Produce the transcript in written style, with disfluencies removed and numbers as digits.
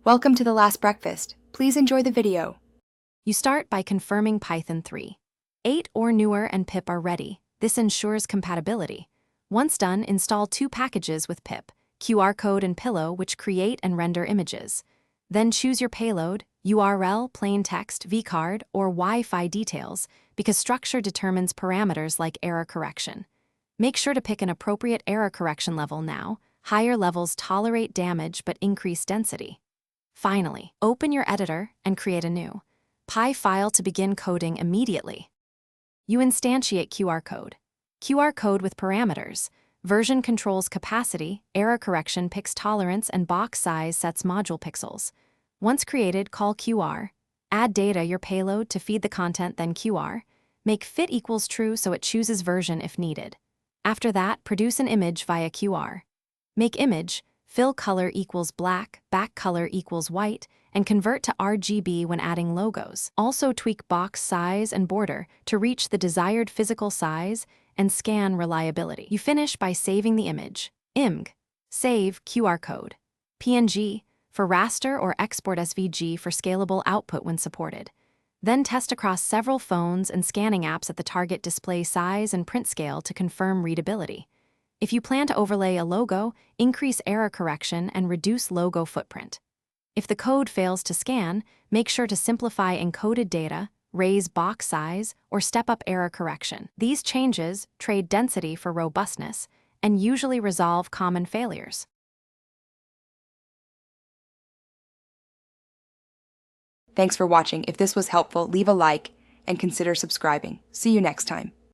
Welcome to the last breakfast. Please enjoy the video. You start by confirming Python 3. 8 or newer and pip are ready. This ensures compatibility. Once done, install 2 packages with pip, qrcode and pillow, which create and render images. Then choose your payload, URL, plain text, vcard, or Wi-Fi details, because structure determines parameters like error correction. Make sure to pick an appropriate error correction level now. Higher levels tolerate damage but increase density. Finally, open your editor and create a new Py file to begin coding immediately. You instantiate qrcode. qrcode with parameters. Version controls capacity, error correction picks tolerance, and box size sets module pixels. Once created, call qr. Add data your payload to feed the content, then qr. Make fit equals true so it chooses version if needed. After that, produce an image via qr. Make image, fill color equals black, back color equals white, and convert to RGB when adding logos. Also tweak box size and border to reach the desired physical size and scan reliability. You finish by saving the image. Img. Save qrcode. PNG for raster or export SVG for scalable output when supported. Then test across several phones and scanning apps at the target display size and print scale to confirm readability. If you plan to overlay a logo, increase error correction and reduce logo footprint. If the code fails to scan, make sure to simplify encoded data, raise box size, or step up error correction. These changes trade density for robustness and usually resolve common failures. Thanks for watching. If this was helpful, leave a like and consider subscribing. See you next time.